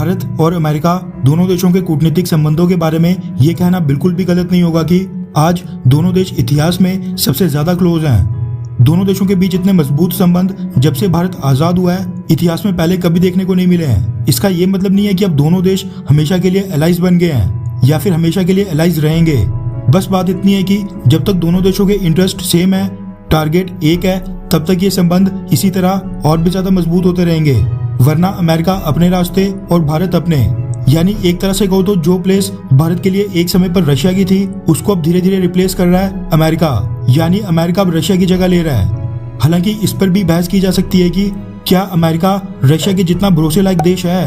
भारत और अमेरिका दोनों देशों के कूटनीतिक संबंधों के बारे में ये कहना बिल्कुल भी गलत नहीं होगा कि आज दोनों देश इतिहास में सबसे ज्यादा क्लोज हैं। दोनों देशों के बीच इतने मजबूत संबंध जब से भारत आजाद हुआ है इतिहास में पहले कभी देखने को नहीं मिले हैं। इसका ये मतलब नहीं है कि अब दोनों देश हमेशा के लिए एलाइज बन गए हैं या फिर हमेशा के लिए एलाइज रहेंगे। बस बात इतनी है कि जब तक दोनों देशों के इंटरेस्ट सेम है, टारगेट एक है, तब तक ये संबंध इसी तरह और भी ज्यादा मजबूत होते रहेंगे। वरना अमेरिका अपने रास्ते और भारत अपने, यानी एक तरह से कहो तो जो प्लेस भारत के लिए एक समय पर रशिया की थी उसको अब धीरे धीरे रिप्लेस कर रहा है अमेरिका, यानी अमेरिका अब रशिया की जगह ले रहा है। हालांकि इस पर भी बहस की जा सकती है कि क्या अमेरिका रशिया के जितना भरोसे लायक देश है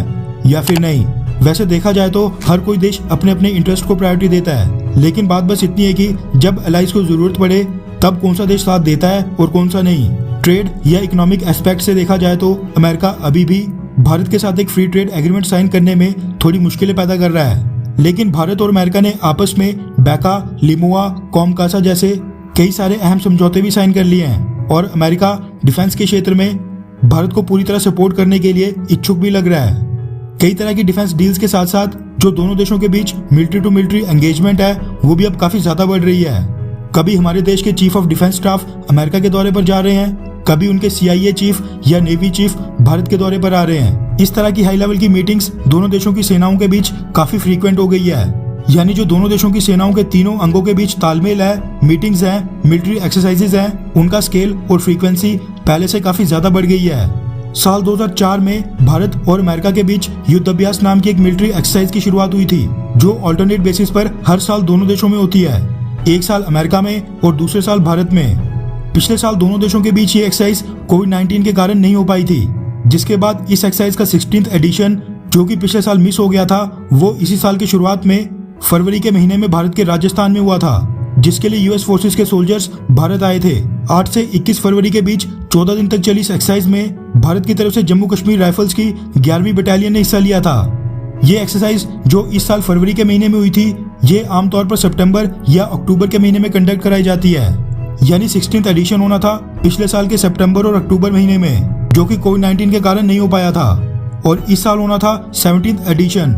या फिर नहीं। वैसे देखा जाए तो हर कोई देश अपने अपने इंटरेस्ट को प्रायोरिटी देता है, लेकिन बात बस इतनी है कि जब एलाइज को जरूरत पड़े तब कौन सा देश साथ देता है और कौन सा नहीं। ट्रेड या इकोनॉमिक एस्पेक्ट से देखा जाए तो अमेरिका अभी भी भारत के साथ एक फ्री ट्रेड एग्रीमेंट साइन करने में थोड़ी मुश्किलें पैदा कर रहा है, लेकिन भारत और अमेरिका ने आपस में बैका, लिमुआ, कॉमकासा जैसे कई सारे अहम समझौते भी साइन कर लिए हैं और अमेरिका डिफेंस के क्षेत्र में भारत को पूरी तरह सपोर्ट करने के लिए इच्छुक भी लग रहा है। कई तरह की डिफेंस डील्स के साथ साथ जो दोनों देशों के बीच मिलिट्री टू मिलिट्री एंगेजमेंट है वो भी अब काफी ज्यादा बढ़ रही है। कभी हमारे देश के chief of defence staff America के दौरे पर जा रहे हैं, कभी उनके CIA चीफ या नेवी चीफ भारत के दौरे पर आ रहे हैं। इस तरह की हाई लेवल की मीटिंग्स दोनों देशों की सेनाओं के बीच काफी फ्रीक्वेंट हो गई है, यानी जो दोनों देशों की सेनाओं के तीनों अंगों के बीच तालमेल है, मीटिंग्स हैं, मिलिट्री एक्सरसाइजेज हैं, उनका स्केल और फ्रीक्वेंसी पहले से काफी ज्यादा बढ़ गई है। साल 2004 में भारत और अमेरिका के बीच युद्ध अभ्यास नाम की एक मिलिट्री एक्सरसाइज की शुरुआत हुई थी, जो ऑल्टरनेट बेसिस पर हर साल दोनों देशों में होती है, एक साल अमेरिका में और दूसरे साल भारत में। पिछले साल दोनों देशों के बीच ये एक्सरसाइज कोविड-19 के कारण नहीं हो पाई थी, जिसके बाद इस एक्सरसाइज का 16th एडिशन जो कि पिछले साल मिस हो गया था वो इसी साल की शुरुआत में फरवरी के महीने में भारत के राजस्थान में हुआ था, जिसके लिए यूएस फोर्सेस के सोल्जर्स भारत आए थे। 8 से 21 फरवरी के बीच 14 दिन तक चली इस एक्सरसाइज में भारत की तरफ से जम्मू कश्मीर राइफल्स की 11वीं बटालियन ने हिस्सा लिया था। ये एक्सरसाइज जो इस साल फरवरी के महीने में हुई थी, ये आमतौर पर सितंबर या अक्टूबर के महीने में कंडक्ट कराई जाती है, यानी 16th एडिशन होना था पिछले साल के सितंबर और अक्टूबर महीने में, जो कि कोविड-19 के कारण नहीं हो पाया था, और इस साल होना था 17th एडिशन।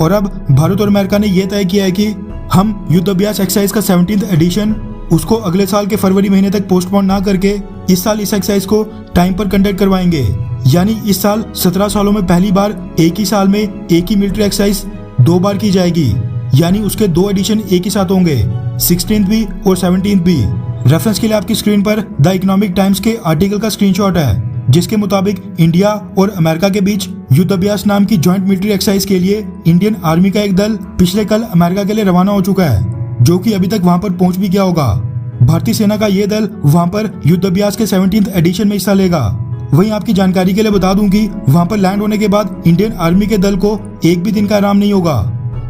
और अब भारत और अमेरिका ने यह तय किया है कि हम युद्ध अभ्यास एक्सरसाइज का 17th एडिशन उसको अगले साल के फरवरी महीने तक पोस्टपोन ना करके इस साल इस एक्सरसाइज को टाइम पर कंडक्ट करवाएंगे। यानी इस साल 17 सालों में पहली बार एक ही साल में एक ही मिलिट्री एक्सरसाइज 2 बार की जाएगी, यानी उसके 2 एडिशन एक ही साथ होंगे, 16th भी और 17th भी। रेफरेंस के लिए आपकी स्क्रीन पर द इकोनॉमिक टाइम्स के आर्टिकल का स्क्रीनशॉट है, जिसके मुताबिक इंडिया और अमेरिका के बीच युद्ध अभ्यास नाम की जॉइंट मिलिट्री एक्सरसाइज के लिए इंडियन आर्मी का एक दल पिछले कल अमेरिका के लिए रवाना हो चुका है, जो कि अभी तक वहां पर पहुंच भी गया होगा। भारतीय सेना का ये दल वहां पर युद्ध अभ्यास के 17th एडिशन में हिस्सा लेगा। वहीं आपकी जानकारी के लिए बता दूं कि वहां पर लैंड होने के बाद इंडियन आर्मी के दल को एक भी दिन का आराम नहीं होगा।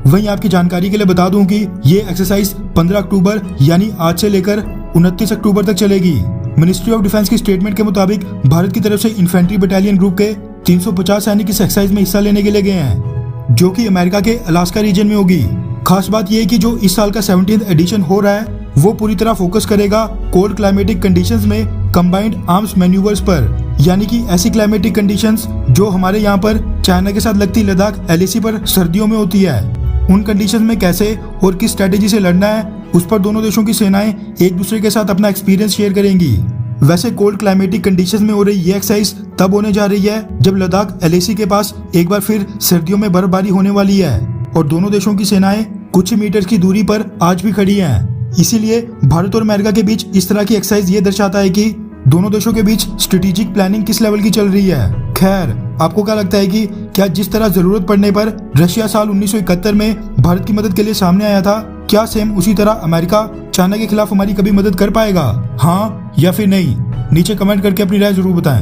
वहीं आपकी जानकारी के लिए बता दूं कि ये एक्सरसाइज 15 अक्टूबर यानी आज से लेकर 29 अक्टूबर तक चलेगी। मिनिस्ट्री ऑफ डिफेंस की स्टेटमेंट के मुताबिक भारत की तरफ से इन्फेंट्री बटालियन ग्रुप के 350 सैनिक इस एक्सरसाइज में हिस्सा लेने के लिए गए हैं, जो कि अमेरिका के अलास्का रीजन में होगी। खास बात यह है कि जो इस साल का 17th एडिशन हो रहा है वो पूरी तरह फोकस करेगा कोल्ड क्लाइमेटिक कंडीशंस में कंबाइंड आर्म्स मैन्यूवर्स पर, यानी कि ऐसी क्लाइमेटिक कंडीशंस जो हमारे यहाँ पर चाइना के साथ लगती लद्दाख LAC पर सर्दियों में होती है। उन कंडीशंस में कैसे और किस स्ट्रेटेजी से लड़ना है उस पर दोनों देशों की सेनाएं एक दूसरे के साथ अपना एक्सपीरियंस शेयर करेंगी। वैसे कोल्ड क्लाइमेटिक कंडीशंस में हो रही ये एक्सरसाइज तब होने जा रही है जब लद्दाख LAC के पास एक बार फिर सर्दियों में बर्फबारी होने वाली है और दोनों देशों की सेनाएं कुछ ही मीटर की दूरी पर आज भी खड़ी हैं। इसीलिए भारत और अमेरिका के बीच इस तरह की एक्सरसाइज ये दर्शाता है कि दोनों देशों के बीच स्ट्रेटेजिक प्लानिंग किस लेवल की चल रही है। खैर, आपको क्या लगता है कि क्या जिस तरह जरूरत पड़ने पर रशिया साल 1971 में भारत की मदद के लिए सामने आया था, क्या सेम उसी तरह अमेरिका चाइना के खिलाफ हमारी कभी मदद कर पाएगा? हाँ या फिर नहीं? नीचे कमेंट करके अपनी राय जरूर बताएं।